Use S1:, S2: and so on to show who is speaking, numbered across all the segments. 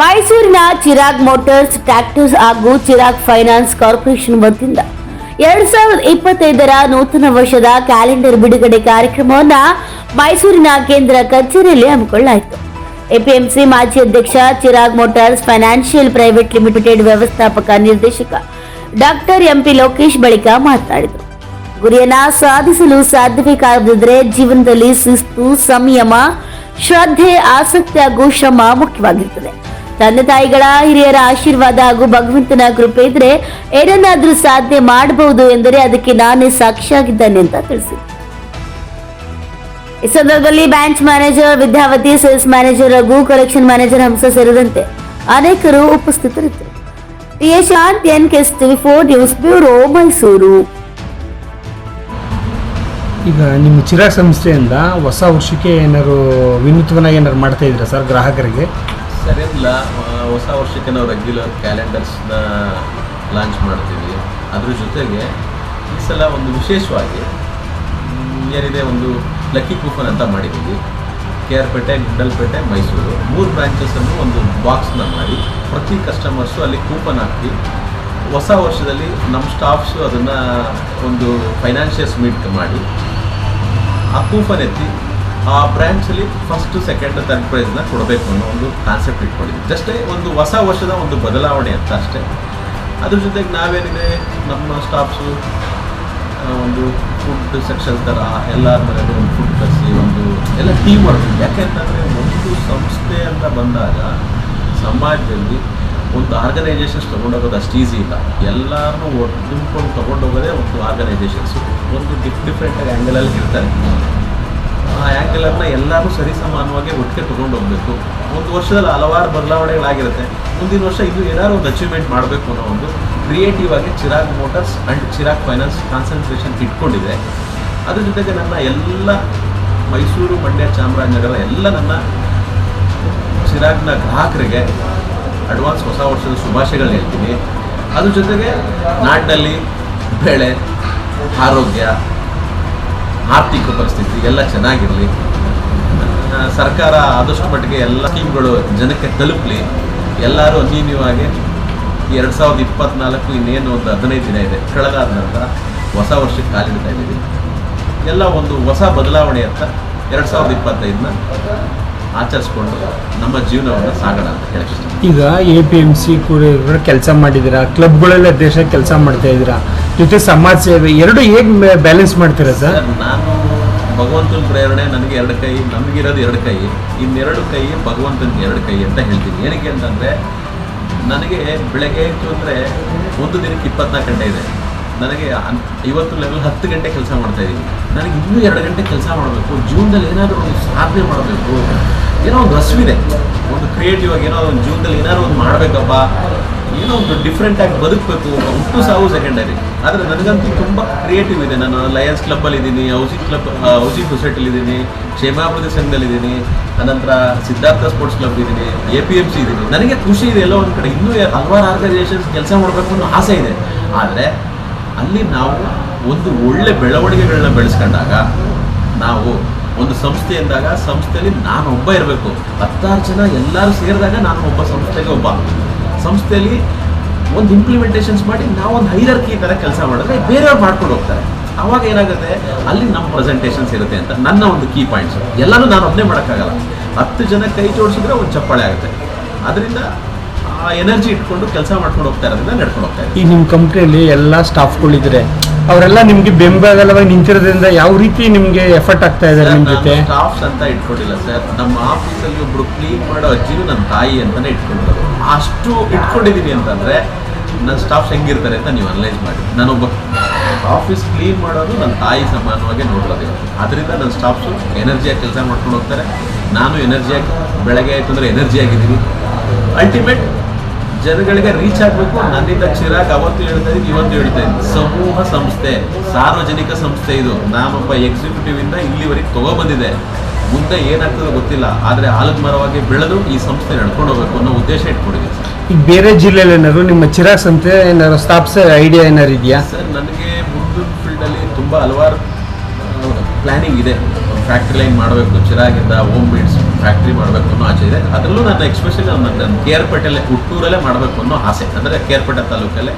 S1: ಮೈಸೂರಿನ Chirag motors tractors ಹಾಗೂ Chirag finance corporation ವತಿಯಿಂದ 2025ರ ನೂತನ ವರ್ಷದ ಕ್ಯಾಲೆಂಡರ್ ಬಿಡುಗಡೆ ಕಾರ್ಯಕ್ರಮವನ್ನು ಮೈಸೂರಿನ ಕೇಂದ್ರ ಕಚೇರಿಯಲ್ಲಿ ಹಮ್ಮಿಕೊಳ್ಳಲಾಯಿತು. ಎಪಿಎಂಸಿ ಮಾಜಿ ಅಧ್ಯಕ್ಷ, Chirag motors financial private limited ವ್ಯವಸ್ಥಾಪಕ ನಿರ್ದೇಶಕ ಡಾಕ್ಟರ್ ಎಂಪಿ ಲೋಕೇಶ್ ಬಳಿಕ ಮಾತನಾಡಿದರು. ಗುರಿಯನ್ನ ಸಾಧಿಸಲು ಸಾಧ್ಯಬೇಕಾದರೆ ಜೀವನದಲ್ಲಿ ಶಿಸ್ತು, ಸಂಯಮ, ಶ್ರದ್ಧೆ, ಆಸಕ್ತಿ ಹಾಗೂ ಶ್ರಮ ಮುಖ್ಯವಾಗಿರುತ್ತದೆ. ತಂದೆ ತಾಯಿಗಳ, ಹಿರಿಯರ ಆಶೀರ್ವಾದ ಹಾಗೂ ಭಗವಂತನ ಕೃಪೆ ಇದ್ರೆ ಏನನ್ನಾದ್ರೂ ಸಾಧನೆ ಮಾಡಬಹುದು ಎಂದರೆ ಅದಕ್ಕೆ ನಾನೇ ಸಾಕ್ಷಿಯಾಗಿದ್ದೇನೆ ಅಂತ ತಿಳಿಸಿದರು. ಈ ಸಂದರ್ಭದಲ್ಲಿ branch manager Vidyavati, sales manager Raghu, collection manager Hamsa ಸೇರಿದಂತೆ ಅನೇಕರು ಉಪಸ್ಥಿತರಿದ್ದರು. Shanth, NK4 news bureau, Mysuru.
S2: ಈಗ ನಿಮ್ಮ ಚಿರಾಗ್ ಸಂಸ್ಥೆಯಿಂದ ಹೊಸ ವರ್ಷಕ್ಕೆ ಏನಾದ್ರು ವಿನೂತನವಾಗಿ ಏನಾದ್ರು ಮಾಡ್ತಾ ಇದ್ದೀರಾ ಸರ್ ಗ್ರಾಹಕರಿಗೆ?
S3: ಸರ್ ಇಲ್ಲ, ಹೊಸ ವರ್ಷಕ್ಕೆ ನಾವು ರೆಗ್ಯುಲರ್ ಕ್ಯಾಲೆಂಡರ್ಸ್ನ ಲಾಂಚ್ ಮಾಡ್ತೀವಿ. ಅದ್ರ ಜೊತೆಗೆ ಈ ಸಲ ಒಂದು ವಿಶೇಷವಾಗಿ ಏನಿದೆ, ಒಂದು ಲಕ್ಕಿ ಕೂಪನ್ ಅಂತ ಮಾಡಿದ್ದೀವಿ. KR ಪೇಟೆ, ಗುಂಡಲ್ಪೇಟೆ, ಮೈಸೂರು 3 ಬ್ರಾಂಚಸನ್ನು ಒಂದು ಬಾಕ್ಸ್ನ ಮಾಡಿ ಪ್ರತಿ ಕಸ್ಟಮರ್ಸು ಅಲ್ಲಿ ಕೂಪನ್ ಹಾಕಿ ಹೊಸ ವರ್ಷದಲ್ಲಿ ನಮ್ಮ ಸ್ಟಾಫ್ಸು ಅದನ್ನು ಒಂದು ಫೈನಾನ್ಷಿಯಲ್ಸ್ ಮೀಟ್ ಮಾಡಿ ಆ ಕೂಪನ್ ಎತ್ತಿ ಆ ಬ್ರ್ಯಾಂಚಲ್ಲಿ ಫಸ್ಟು, ಸೆಕೆಂಡ್, ಥರ್ಡ್ ಪ್ರೈಸ್ನ ಕೊಡಬೇಕು ಅನ್ನೋ ಒಂದು ಕಾನ್ಸೆಪ್ಟ್ ಇಟ್ಕೊಂಡಿದ್ವಿ. ಜಸ್ಟೇ ಒಂದು ಹೊಸ ವರ್ಷದ ಒಂದು ಬದಲಾವಣೆ ಅಂತ ಅಷ್ಟೇ. ಅದ್ರ ಜೊತೆಗೆ ನಾವೇನಿದೆ, ನಮ್ಮ ಸ್ಟಾಫ್ಸು ಒಂದು ಫುಡ್ ಸೆಕ್ಷನ್ ಥರ ಎಲ್ಲರ ಮನೆಯಲ್ಲೂ ಒಂದು ಫುಡ್ ತರಿಸಿ ಒಂದು ಎಲ್ಲ ಟೀಮ್ ವರ್ಕ್. ಯಾಕೆಂತಂದರೆ ಒಂದು ಸಂಸ್ಥೆ ಅಂತ ಬಂದಾಗ ಸಮಾಜದಲ್ಲಿ ಒಂದು ಆರ್ಗನೈಸೇಷನ್ಸ್ ತೊಗೊಂಡೋಗೋದು ಅಷ್ಟು ಈಸಿ ಇಲ್ಲ. ಎಲ್ಲರನ್ನೂ ತುಂಬಿಕೊಂಡು ತೊಗೊಂಡೋಗೋದೇ ಒಂದು ಆರ್ಗನೈಸೇಷನ್ಸು. ಒಂದು ಡಿಫ್ರೆಂಟಾಗಿ ಆ್ಯಂಗಲಲ್ಲಿ ಇರ್ತಾರೆ. ಆ ಆ್ಯಂಗಲನ್ನು ಎಲ್ಲರೂ ಸರಿಸಮಾನವಾಗಿ ಒಟ್ಟಿಗೆ ತೊಗೊಂಡು ಹೋಗಬೇಕು. ಒಂದು ವರ್ಷದಲ್ಲಿ ಹಲವಾರು ಬದಲಾವಣೆಗಳಾಗಿರುತ್ತೆ. ಮುಂದಿನ ವರ್ಷ ಇದು ಏನಾದ್ರು ಒಂದು ಅಚೀವ್ಮೆಂಟ್ ಮಾಡಬೇಕು ಅನ್ನೋ ಒಂದು ಕ್ರಿಯೇಟಿವ್ ಆಗಿ Chirag motors and Chirag finance concentration ಇಟ್ಕೊಂಡಿದೆ. ಅದ್ರ ಜೊತೆಗೆ ನನ್ನ ಎಲ್ಲ ಮೈಸೂರು, ಮಂಡ್ಯ, ಚಾಮರಾಜನಗರ ಎಲ್ಲ ನನ್ನ ಚಿರಾಗ್ನ ಗ್ರಾಹಕರಿಗೆ ಅಡ್ವಾನ್ಸ್ ಹೊಸ ವರ್ಷದ ಶುಭಾಶಯಗಳು ಹೇಳ್ತೀನಿ. ಅದ್ರ ಜೊತೆಗೆ ನಾಡಿನಲ್ಲಿ ಬೆಳೆ, ಆರೋಗ್ಯ, ಆರ್ಥಿಕ ಪರಿಸ್ಥಿತಿ ಎಲ್ಲ ಚೆನ್ನಾಗಿರಲಿ. ಸರ್ಕಾರ ಆದಷ್ಟು ಮಟ್ಟಿಗೆ ಎಲ್ಲ ಸ್ಕೀಮ್ಗಳು ಜನಕ್ಕೆ ತಲುಪಲಿ. ಎಲ್ಲರೂ ಅನ್ಯೂನ್ಯವಾಗಿ 2024 ಇನ್ನೇನು ಒಂದು 15 ದಿನ ಇದೆ, ಕಳೆದಾದ ನಂತರ ಹೊಸ ವರ್ಷಕ್ಕೆ ಕಾಲಿಡ್ತಾ ಇದ್ದೀವಿ. ಎಲ್ಲ ಒಂದು ಹೊಸ ಬದಲಾವಣೆ ಅಂತ 2025ನ ಆಚರಿಸ್ಕೊಂಡು ನಮ್ಮ ಜೀವನವನ್ನು ಸಾಗೋಣ ಅಂತ ಹೇಳಕ್ಕೆ ಇಷ್ಟ.
S2: ಈಗ APMC ಕೂಡ ಕೆಲಸ ಮಾಡಿದ್ದೀರಾ, ಕ್ಲಬ್ಗಳೆಲ್ಲ ದೇಶ ಕೆಲಸ ಮಾಡ್ತಾ ಇದ್ದೀರಾ, ಜೊತೆ ಸಮಾಜ ಸೇವೆ, ಎರಡು ಹೇಗೆ ಬ್ಯಾಲೆನ್ಸ್ ಮಾಡ್ತೀರಾ ಸರ್?
S3: ನಾನು ಭಗವಂತನ ಪ್ರೇರಣೆ, ನನಗೆ 2 ಕೈ, ನಮಗಿರೋದು 2 ಕೈ, ಇನ್ನೆರಡು ಕೈ ಭಗವಂತನಿಗೆ 2 ಕೈ ಅಂತ ಹೇಳ್ತೀನಿ. ಏನಕ್ಕೆ ಅಂತಂದರೆ, ನನಗೆ ಬೆಳಗ್ಗೆ ಆಯಿತು ಅಂದರೆ ಒಂದು ದಿನಕ್ಕೆ 24 ಗಂಟೆ ಇದೆ. ನನಗೆ ಇವತ್ತು ಲೆವೆಲ್ 10 ಗಂಟೆ ಕೆಲಸ ಮಾಡ್ತಾಯಿದ್ದೀನಿ. ನನಗೆ ಇನ್ನೂ 2 ಗಂಟೆ ಕೆಲಸ ಮಾಡಬೇಕು. ಜೀವನದಲ್ಲಿ ಏನಾದರೂ ಒಂದು ಸಾಧನೆ ಮಾಡಬೇಕು, ಏನೋ ಒಂದು ಹಸಿವಿದೆ, ಒಂದು ಕ್ರಿಯೇಟಿವ್ ಆಗಿ ಏನೋ ಒಂದು ಜೀವನದಲ್ಲಿ ಏನಾದ್ರು ಒಂದು ಮಾಡಬೇಕಪ್ಪ, ಏನೋ ಒಂದು ಡಿಫ್ರೆಂಟಾಗಿ ಬದುಕಬೇಕು. ಹುಟ್ಟು ಸಾವು ಸೆಕೆಂಡರಿ, ಆದರೆ ನನಗಂತೂ ತುಂಬ ಕ್ರಿಯೇಟಿವ್ ಇದೆ. ನಾನು ಲಯನ್ಸ್ ಕ್ಲಬ್ಬಲ್ಲಿ ಇದ್ದೀನಿ, ಹೌಸಿಂಗ್ ಸೊಸೈಟಿಲಿ ಇದ್ದೀನಿ, ಕ್ಷೇಮಾಭಿವೃದ್ಧಿ ಸಂಘದಲ್ಲಿದ್ದೀನಿ, ಅನಂತರ ಸಿದ್ಧಾರ್ಥ ಸ್ಪೋರ್ಟ್ಸ್ ಕ್ಲಬ್ ಇದ್ದೀನಿ, APMC ಇದ್ದೀನಿ. ನನಗೆ ಖುಷಿ ಇದೆ ಎಲ್ಲ ಒಂದು ಕಡೆ. ಇನ್ನೂ ಹಲವಾರು ಆರ್ಗನೈಸೇಷನ್ಸ್ ಕೆಲಸ ಮಾಡಬೇಕು ಅನ್ನೋ ಆಸೆ ಇದೆ. ಆದರೆ ಅಲ್ಲಿ ನಾವು ಒಂದು ಒಳ್ಳೆ ಬೆಳವಣಿಗೆಗಳನ್ನ ಬೆಳೆಸ್ಕೊಂಡಾಗ, ನಾವು ಒಂದು ಸಂಸ್ಥೆ ಎಂದಾಗ ಸಂಸ್ಥೆಯಲ್ಲಿ ನಾನು ಒಬ್ಬ ಇರಬೇಕು. 10 ಜನ ಎಲ್ಲರೂ ಸೇರಿದಾಗ ನಾನು ಒಬ್ಬ ಸಂಸ್ಥೆಗೆ ಒಬ್ಬ. ಸಂಸ್ಥೆಯಲ್ಲಿ ಒಂದು ಇಂಪ್ಲಿಮೆಂಟೇಷನ್ಸ್ ಮಾಡಿ ನಾವೊಂದು ಹೈರಾರ್ಕಿ ಥರ ಕೆಲಸ ಮಾಡಿದ್ರೆ ಬೇರೆಯವ್ರು ಮಾಡ್ಕೊಂಡು ಹೋಗ್ತಾರೆ. ಆವಾಗ ಏನಾಗುತ್ತೆ, ಅಲ್ಲಿ ನಮ್ಮ ಪ್ರೆಸೆಂಟೇಷನ್ಸ್ ಇರುತ್ತೆ ಅಂತ ನನ್ನ ಒಂದು ಕೀ ಪಾಯಿಂಟ್ಸು. ಎಲ್ಲನೂ ನಾನು ಒಬ್ಬನೇ ಮಾಡೋಕ್ಕಾಗಲ್ಲ. 10 ಜನ ಕೈ ಜೋಡಿಸಿದ್ರೆ ಒಂದು ಚಪ್ಪಾಳೆ ಆಗುತ್ತೆ. ಅದರಿಂದ ಆ ಎನರ್ಜಿ ಇಟ್ಕೊಂಡು ಕೆಲಸ ಮಾಡ್ಕೊಂಡು ಹೋಗ್ತಾ ಇರೋದ್ರಿಂದ ನಡ್ಕೊಂಡು ಹೋಗ್ತಾ ಇದ್ದಾರೆ.
S2: ಈ ನಿಮ್ಮ ಕಂಪ್ನಿಯಲ್ಲಿ ಎಲ್ಲ ಸ್ಟಾಫ್ಗಳಿದ್ರೆ ಅವರೆಲ್ಲ ನಿಮಗೆ ಬೆಂಬಲವಾಗಿ ನಿಂತಿರೋದ್ರಿಂದ ಯಾವ ರೀತಿ ನಿಮಗೆ ಎಫರ್ಟ್ ಆಗ್ತಾ ಇದ್ದಾರೆ ನಿಮ್ಮ ಜೊತೆ?
S3: ಸ್ಟಾಫ್ಸ್ ಅಂತ ಇಟ್ಕೊಂಡಿಲ್ಲ ಸರ್. ನಮ್ಮ ಆಫೀಸಲ್ಲಿ ಒಬ್ರು ಕ್ಲೀನ್ ಮಾಡೋ ಅಜ್ಜಿನೂ ನನ್ನ ತಾಯಿ ಅಂತಾನೆ ಇಟ್ಕೊಂಡಿರೋದು. ಅಷ್ಟು ಇಟ್ಕೊಂಡಿದ್ದೀನಿ ಅಂತಂದರೆ ನನ್ನ ಸ್ಟಾಫ್ಸ್ ಹೆಂಗಿರ್ತಾರೆ ಅಂತ ನೀವು ಅನಲೈಸ್ ಮಾಡಿ. ನಾನೊಬ್ಬ ಆಫೀಸ್ ಕ್ಲೀನ್ ಮಾಡೋದು ನನ್ನ ತಾಯಿ ಸಮಾನವಾಗಿ ನೋಡಿರೋದು. ಅದರಿಂದ ನನ್ನ ಸ್ಟಾಫ್ಸು ಎನರ್ಜಿಯಾಗಿ ಕೆಲಸ ಮಾಡ್ಕೊಂಡು ಹೋಗ್ತಾರೆ. ನಾನು ಎನರ್ಜಿಯಾಗಿ, ಬೆಳಗ್ಗೆ ಆಯಿತು ಅಂದರೆ ಎನರ್ಜಿಯಾಗಿದ್ದೀನಿ. ಅಲ್ಟಿಮೇಟ್ ಜನಗಳಿಗೆ ರೀಚ್ ಆಗಬೇಕು. ನನ್ನಿಂದ ಚಿರಾಗ್ ಅವತ್ತು ಹೇಳ್ತಾ ಇದ್ದೀನಿ, ಇವತ್ತು ಹೇಳ್ತಾ ಇದ್ದೀನಿ, ಸಮೂಹ ಸಂಸ್ಥೆ, ಸಾರ್ವಜನಿಕ ಸಂಸ್ಥೆ ಇದು. ನಾನೊಬ್ಬ ಎಕ್ಸಿಕ್ಯೂಟಿವ್ ಇಂದ ಇಲ್ಲಿವರೆಗೆ ತಗೊಬಂದಿದೆ. ಮುಂದೆ ಏನಾಗ್ತದೋ ಗೊತ್ತಿಲ್ಲ, ಆದರೆ ಆಲದ ಮರವಾಗಿ ಬೆಳೆದು ಈ ಸಂಸ್ಥೆ ನಡ್ಕೊಂಡು ಹೋಗ್ಬೇಕು ಅನ್ನೋ ಉದ್ದೇಶ ಇಟ್ಕೊಂಡಿದ್ದೀನಿ ಸರ್.
S2: ಈಗ ಬೇರೆ ಜಿಲ್ಲೆಯಲ್ಲಿ ಏನಾದ್ರು ನಿಮ್ಮ ಚಿರಾಗ್ ಸಂಸ್ಥೆ ಏನಾದ್ರು ಸ್ಥಾಪಿಸೋ ಐಡಿಯಾ ಏನಾರು ಇದೆಯಾ
S3: ಸರ್? ನನಗೆ ಮುಂದಿನ ಫೀಲ್ಡಲ್ಲಿ ತುಂಬ ಹಲವಾರು ಪ್ಲ್ಯಾನಿಂಗ್ ಇದೆ. ಫ್ಯಾಕ್ಟ್ರಿ ಲೈನ್ ಮಾಡಬೇಕು, ಚಿರಾಗಿಂದ ಹೋಮ್ ಬೀಡ್ಸ್ ಫ್ಯಾಕ್ಟ್ರಿ ಮಾಡಬೇಕು ಅನ್ನೋ ಆಸೆ ಇದೆ. ಅದರಲ್ಲೂ ನನ್ನ ಎಕ್ಸ್ಪೆಷಲಿ ನನ್ನ ಕೇರ್ಪೇಟೆಲ್ಲೇ ಹುಟ್ಟೂರಲ್ಲೇ ಮಾಡಬೇಕು ಅನ್ನೋ ಆಸೆ. ಅಂದರೆ ಕೇರ್ಪೇಟೆ ತಾಲೂಕಲ್ಲೇ.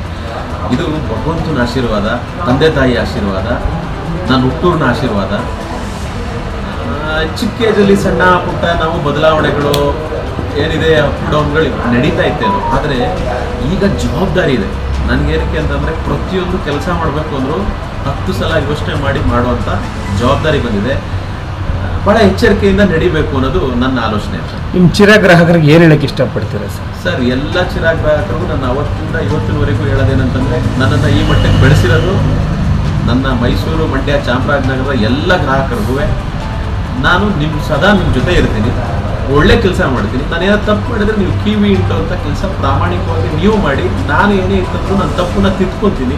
S3: ಇದು ಭಗವಂತನ ಆಶೀರ್ವಾದ, ತಂದೆ ತಾಯಿ ಆಶೀರ್ವಾದ, ನನ್ನ ಹುಟ್ಟೂರಿನ ಆಶೀರ್ವಾದ. ಚಿಕ್ಕ ಏಜಲ್ಲಿ ಸಣ್ಣ ಪುಟ್ಟ ನಾವು ಬದಲಾವಣೆಗಳು ಏನಿದೆ ಅಪ್ ಡೌನ್ಗಳು ನಡೀತಾ ಇತ್ತೇನೋ, ಆದರೆ ಈಗ ಜವಾಬ್ದಾರಿ ಇದೆ ನನಗೇನಕ್ಕೆ ಅಂತಂದರೆ ಪ್ರತಿಯೊಂದು ಕೆಲಸ ಮಾಡಬೇಕು ಅಂದರೂ 10 ಸಲ ಯೋಚನೆ ಮಾಡಿ ಮಾಡುವಂಥ ಜವಾಬ್ದಾರಿ ಬಂದಿದೆ. ಭಾಳ ಎಚ್ಚರಿಕೆಯಿಂದ ನಡಿಬೇಕು ಅನ್ನೋದು ನನ್ನ ಆಲೋಚನೆ.
S2: ನಿಮ್ಮ ಚಿರಾಗ್ ಗ್ರಾಹಕರಿಗೆ ಏನು ಹೇಳಕ್ಕೆ ಇಷ್ಟಪಡ್ತೀರಾ ಸರ್?
S3: ಸರ್, ಎಲ್ಲ ಚಿರಾಗ್ ಗ್ರಾಹಕರಿಗೂ ನನ್ನ ಅವತ್ತಿಂದ ಇವತ್ತಿನವರೆಗೂ ಹೇಳೋದೇನಂತಂದರೆ, ನನ್ನನ್ನು ಈ ಮಟ್ಟಕ್ಕೆ ಬೆಳೆಸಿರೋದು ನನ್ನ ಮೈಸೂರು, ಮಂಡ್ಯ, ಚಾಮರಾಜನಗರದ ಎಲ್ಲ ಗ್ರಾಹಕರಿಗೂ ನಾನು ಸದಾ ನಿಮ್ಮ ಜೊತೆ ಇರ್ತೀನಿ, ಒಳ್ಳೆ ಕೆಲಸ ಮಾಡ್ತೀನಿ. ನಾನೇನೋ ತಪ್ಪು ಮಾಡಿದ್ರೆ ನೀವು ಕಿವಿ ಇಟ್ಟುವಂಥ ಕೆಲಸ ಪ್ರಾಮಾಣಿಕವಾಗಿ ನೀವು ಮಾಡಿ, ನಾನು ಏನೇ ಇರ್ತಂದ್ರೂ ನನ್ನ ತಪ್ಪನ್ನ ತಿದ್ಕೊತೀನಿ.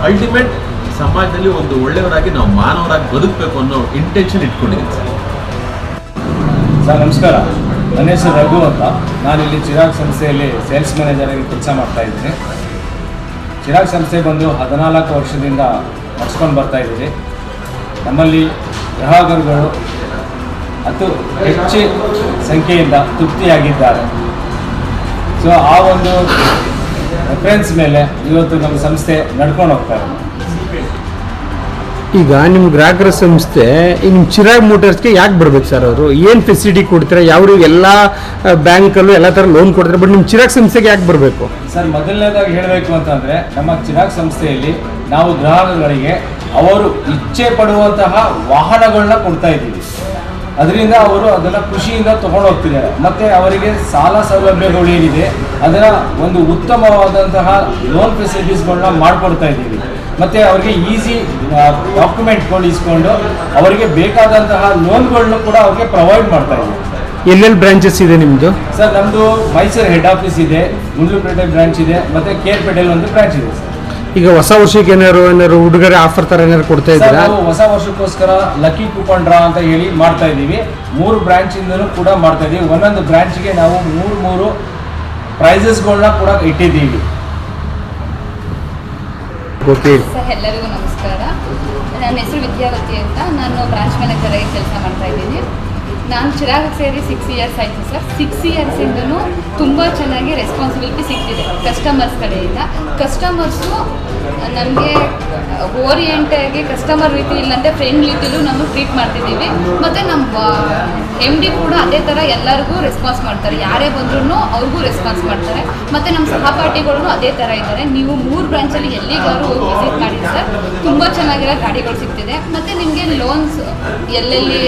S3: ಅಲ್ಟಿಮೇಟ್ ಸಮಾಜದಲ್ಲಿ ಒಂದು ಒಳ್ಳೆಯವರಾಗಿ ನಾವು ಮಾನವರಾಗಿ ಬದುಕಬೇಕು ಅನ್ನೋ ಇಂಟೆನ್ಷನ್ ಇಟ್ಕೊಂಡಿದ್ದೀನಿ ಸರ್.
S4: ಸರ್ ನಮಸ್ಕಾರ, ನನ್ನ ಹೆಸರು ರಘು ಅಂತ. ನಾನಿಲ್ಲಿ ಚಿರಾಗ್ ಸಂಸ್ಥೆಯಲ್ಲಿ ಸೇಲ್ಸ್ ಮ್ಯಾನೇಜರ್ ಆಗಿ ಕೆಲಸ ಮಾಡ್ತಾ ಇದ್ದೀನಿ. ಚಿರಾಗ್ ಸಂಸ್ಥೆ ಬಂದು 14 ವರ್ಷದಿಂದ ನಡೆಸ್ಕೊಂಡು ಬರ್ತಾ ಇದ್ದೀವಿ. ನಮ್ಮಲ್ಲಿ ಗ್ರಾಹಕರುಗಳು ಹೆಚ್ಚು ಸಂಖ್ಯೆಯಿಂದ ತೃಪ್ತಿಯಾಗಿದ್ದಾರೆ. ಸೊ ಆ ಒಂದು ರೆಫರೆನ್ಸ್ ಮೇಲೆ ಇವತ್ತು ನಮ್ಮ ಸಂಸ್ಥೆ ನಡ್ಕೊಂಡು ಹೋಗ್ತಾ ಇದೆ.
S2: ಈಗ ನಿಮ್ಮ ಗ್ರಾಹಕರ ಸಂಸ್ಥೆ ಈ ನಿಮ್ಮ ಚಿರಾಗ್ ಮೋಟರ್ಸ್ಗೆ ಯಾಕೆ ಬರ್ಬೇಕು ಸರ್? ಅವರು ಏನು ಫೆಸಿಲಿಟಿ ಕೊಡ್ತಾರೆ? ಯಾವ ಎಲ್ಲ ಬ್ಯಾಂಕಲ್ಲೂ ಎಲ್ಲ ಥರ ಲೋನ್ ಕೊಡ್ತಾರೆ, ಬಟ್ ನಿಮ್ಮ ಚಿರಾಗ್ ಸಂಸ್ಥೆಗೆ ಯಾಕೆ ಬರಬೇಕು?
S4: ಸರ್, ಮೊದಲನೇದಾಗಿ ಹೇಳಬೇಕು ಅಂತಂದರೆ, ನಮ್ಮ ಚಿರಾಗ್ ಸಂಸ್ಥೆಯಲ್ಲಿ ನಾವು ಗ್ರಾಹಕರಿಗೆ ಅವರು ಇಚ್ಛೆ ಪಡುವಂತಹ ವಾಹನಗಳನ್ನ ಕೊಡ್ತಾ ಇದ್ದೀವಿ. ಅದರಿಂದ ಅವರು ಅದನ್ನು ಖುಷಿಯಿಂದ ತೊಗೊಂಡು ಹೋಗ್ತಿದ್ದಾರೆ. ಮತ್ತು ಅವರಿಗೆ ಸಾಲ ಸೌಲಭ್ಯಗಳು ಏನಿದೆ ಅದರ ಒಂದು ಉತ್ತಮವಾದಂತಹ ಲೋನ್ ಫೆಸಿಲಿಟೀಸ್ಗಳನ್ನ ಮಾಡಿಕೊಡ್ತಾ ಇದ್ದೀವಿ. ಮತ್ತು ಅವರಿಗೆ ಈಸಿ ಡಾಕ್ಯುಮೆಂಟ್ಗಳು ಇಸ್ಕೊಂಡು ಅವರಿಗೆ ಬೇಕಾದಂತಹ ಲೋನ್ಗಳನ್ನು ಕೂಡ ಅವ್ರಿಗೆ ಪ್ರೊವೈಡ್ ಮಾಡ್ತಾ ಇದ್ದೀವಿ.
S2: ಎಲ್ಲೆಲ್ಲಿ ಬ್ರಾಂಚಸ್ ಇದೆ ನಿಮ್ಮದು?
S4: ಸರ್, ನಮ್ಮದು ಮೈಸೂರು ಹೆಡ್ ಆಫೀಸ್ ಇದೆ, ಗುಂಡ್ಲುಪೇಟೆ ಬ್ರಾಂಚ್ ಇದೆ, ಮತ್ತು ಕೇರ್ಪೇಟೆಯಲ್ಲಿ ಒಂದು ಬ್ರಾಂಚ್ ಇದೆ ಸರ್.
S2: ಈಗ ಹೊಸ ವರ್ಷಕ್ಕೆ ಏನಾದ್ರು ಉಡುಗೊರೆ ಆಫರ್ ಥರ ಏನಾದ್ರು ಕೊಡ್ತಾ ಇದ್ದೀರಾ?
S4: ನಾವು ಹೊಸ ವರ್ಷಕ್ಕೋಸ್ಕರ ಲಕ್ಕಿ ಕೂಪನ್ ಡ್ರಾ ಅಂತ ಹೇಳಿ ಮಾಡ್ತಾ ಇದ್ದೀವಿ. 3 ಬ್ರಾಂಚಿಂದಲೂ ಕೂಡ ಮಾಡ್ತಾ ಇದ್ದೀವಿ. ಒಂದೊಂದು ಬ್ರಾಂಚ್ಗೆ ನಾವು 3 ಪ್ರೈಸಸ್ಗಳನ್ನ ಕೂಡ ಇಟ್ಟಿದ್ದೀವಿ.
S5: ಸರ್, ಎಲ್ಲರಿಗೂ ನಮಸ್ಕಾರ. ನನ್ನ ಹೆಸರು ವಿದ್ಯಾವತಿ ಅಂತ. ನಾನು ಬ್ರಾಂಚ್ ಮ್ಯಾನೇಜರ್ ಆಗಿ ಕೆಲಸ ಮಾಡ್ತಾ ಇದ್ದೀನಿ. ನಾನು ಚಿರಾಗ್ ಸೇರಿ 6 ಇಯರ್ಸ್ ಆಯಿತು ಸರ್. 6 ಇಯರ್ಸಿಂದನೂ ತುಂಬ ಚೆನ್ನಾಗಿ ರೆಸ್ಪಾನ್ಸಿಬಿಲಿಟಿ ಸಿಗ್ತಿದೆ ಕಸ್ಟಮರ್ಸ್ ಕಡೆಯಿಂದ. ಕಸ್ಟಮರ್ಸು ನಮಗೆ ಓರಿಯೆಂಟಾಗಿ ಕಸ್ಟಮರ್ ರೀತಿ ಇಲ್ಲಂತೆ ಫ್ರೆಂಡ್ ರೀತಿಲೂ ನಾವು ಟ್ರೀಟ್ ಮಾಡ್ತಿದ್ದೀವಿ. ಮತ್ತು ನಮ್ಮ MD ಕೂಡ ಅದೇ ಥರ ಎಲ್ಲರಿಗೂ ರೆಸ್ಪಾನ್ಸ್ ಮಾಡ್ತಾರೆ. ಯಾರೇ ಬಂದ್ರೂ ಅವ್ರಿಗೂ ರೆಸ್ಪಾನ್ಸ್ ಮಾಡ್ತಾರೆ. ಮತ್ತು ನಮ್ಮ ಸಹಪಾಠಿಗಳು ಅದೇ ಥರ ಇದ್ದಾರೆ. ನೀವು 3 ಬ್ರಾಂಚಲ್ಲಿ ಎಲ್ಲಿಗಾದ್ರೂ ಹೋಗಿ ವಿಸಿಟ್ ಮಾಡಿ ಸರ್, ತುಂಬ ಚೆನ್ನಾಗಿರೋ ಗಾಡಿಗಳು ಸಿಗ್ತಿದೆ. ಮತ್ತು ನಿಮಗೆ ಲೋನ್ಸ್ ಎಲ್ಲೆಲ್ಲಿ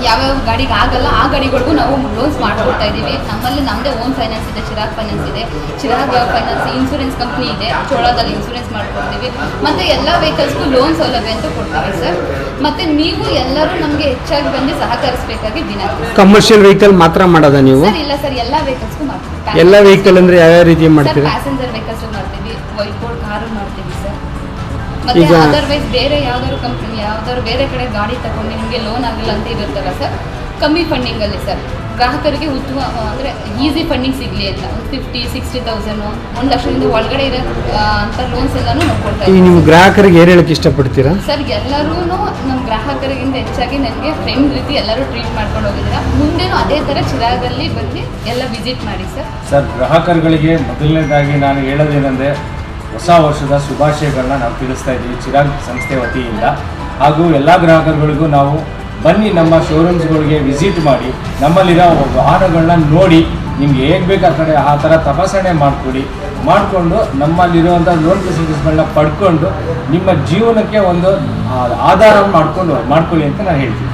S5: ಯಾವ್ಯಾವ ಗಾಡಿಗೆ ಆಗಲ್ಲ ಆ ಗಾಡಿಗಳಿಗೂ ನಾವು ಲೋನ್ಸ್ ಮಾಡ್ಕೊಡ್ತಾ ಇದ್ದೀವಿ. ನಮ್ಮಲ್ಲಿ ನಮ್ಮದೇ ಓನ್ ಫೈನಾನ್ಸ್ ಇದೆ, ಚಿರಾಗ್ ಫೈನಾನ್ಸ್ ಇದೆ. ಚಿರಾಗ್ ಫೈನಾನ್ಸ್ ಇನ್ಶೂರೆನ್ಸ್ ಕಂಪ್ನಿ ಇದೆ, ಚೋಳದಲ್ಲಿ ಇನ್ಶೂರೆನ್ಸ್ ಮಾಡ್ಕೊಡ್ತೀವಿ. ಮತ್ತು ಎಲ್ಲ ವೆಹಿಕಲ್ಸ್ಗೂ ಲೋನ್ ಸೌಲಭ್ಯ ಅಂತ ಕೊಡ್ತೀವಿ ಸರ್. ಮತ್ತು ನೀವು ಎಲ್ಲರೂ ನಮಗೆ ಹೆಚ್ಚಾಗಿ ಬಂದು ಸಹಕರಿಸಬೇಕಾಗಿ ವಿನಂತಿ.
S2: ಕಮರ್ಷಿಯಲ್ ವೆಹಿಕಲ್ ಮಾತ್ರ ಮಾಡೋದಾ ನೀವು?
S5: ಸರ್, ಇಲ್ಲ ಸರ್, ಎಲ್ಲ ವೆಹಿಕಲ್ಸ್ಗೂ ಮಾಡ್ತೀವಿ.
S2: ಎಲ್ಲ ವೆಹಿಕಲ್ ಅಂದರೆ ಯಾವ ರೀತಿ ಮಾಡ್ತೀವಿ?
S5: ಪ್ಯಾಸೆಂಜರ್ ವೆಹಿಕಲ್ಸ್ ಮಾಡ್ತೀವಿ, ವೈಟ್ ಬೋರ್ಡ್ ಕಾರು ಮಾಡ್ತೀವಿ ಸರ್. ಮತ್ತೆ ಅದರ್ವೈಸ್ ಬೇರೆ ಯಾವ್ದಾದ್ರು ಕಂಪ್ನಿ ಯಾವ್ದಾದ್ರು ಬೇರೆ ಕಡೆ ಗಾಡಿ ತಗೊಂಡು ನಿಮಗೆ ಲೋನ್ ಆಗಿಲ್ಲ ಅಂತ ಇರುತ್ತಲ್ಲ ಸರ್, ಕಮ್ಮಿ ಫಂಡಿಂಗಲ್ಲಿ ಸರ್ ಗ್ರಾಹಕರಿಗೆ ಉತ್ತಮ ಅಂದರೆ ಈಸಿ ಫಂಡಿಂಗ್ ಸಿಗಲಿ ಅಂತ 50-60,000 1 ಲಕ್ಷದಿಂದ ಒಳಗಡೆ ಇರೋ ಅಂಥ ಲೋನ್ಸ್ ಎಲ್ಲನೂ ನಾವು ಕೊಡ್ತಾ ಇದ್ದೀವಿ.
S2: ನಿಮ್ಮ ಗ್ರಾಹಕರಿಗೆ ಏನು ಹೇಳಕ್ಕೆ ಇಷ್ಟಪಡ್ತೀರಾ
S5: ಸರ್? ಎಲ್ಲರೂ ನಮ್ಮ ಗ್ರಾಹಕರಿಗಿಂತ ಹೆಚ್ಚಾಗಿ ನನಗೆ ಫ್ರೆಂಡ್ ರೀತಿ ಎಲ್ಲರೂ ಟ್ರೀಟ್ ಮಾಡ್ಕೊಂಡು ಹೋಗಿದ್ದೀರಾ. ಮುಂದೆನೂ ಅದೇ ಥರ ಚಿರಾಗಲ್ಲಿ ಬಂದು ಎಲ್ಲ ವಿಸಿಟ್ ಮಾಡಿ ಸರ್.
S4: ಸರ್, ಗ್ರಾಹಕರುಗಳಿಗೆ ಮೊದಲನೇದಾಗಿ ನಾನು ಹೇಳೋದೇನೆಂದರೆ, ಹೊಸ ವರ್ಷದ ಶುಭಾಶಯಗಳನ್ನ ನಾವು ತಿಳಿಸ್ತಾ ಇದ್ದೀವಿ ಚಿರಾಗ್ ಸಂಸ್ಥೆ ವತಿಯಿಂದ. ಹಾಗೂ ಎಲ್ಲ ಗ್ರಾಹಕರುಗಳಿಗೂ ನಾವು ಬನ್ನಿ ನಮ್ಮ ಶೋರೂಮ್ಸ್ಗಳಿಗೆ ವಿಸಿಟ್ ಮಾಡಿ, ನಮ್ಮಲ್ಲಿರೋ ವಾಹನಗಳನ್ನ ನೋಡಿ, ನಿಮ್ಗೆ ಹೇಗೆ ಬೇಕು ಆ ಥರ ತಪಾಸಣೆ ಮಾಡಿಕೊಂಡು ನಮ್ಮಲ್ಲಿರುವಂಥ ಲೋನ್ ಫೆಸಿಲಿಟೀಸ್ಗಳನ್ನ ಪಡ್ಕೊಂಡು ನಿಮ್ಮ ಜೀವನಕ್ಕೆ ಒಂದು ಆಧಾರ ಮಾಡ್ಕೊಳ್ಳಿ ಅಂತ ನಾನು ಹೇಳ್ತೀನಿ.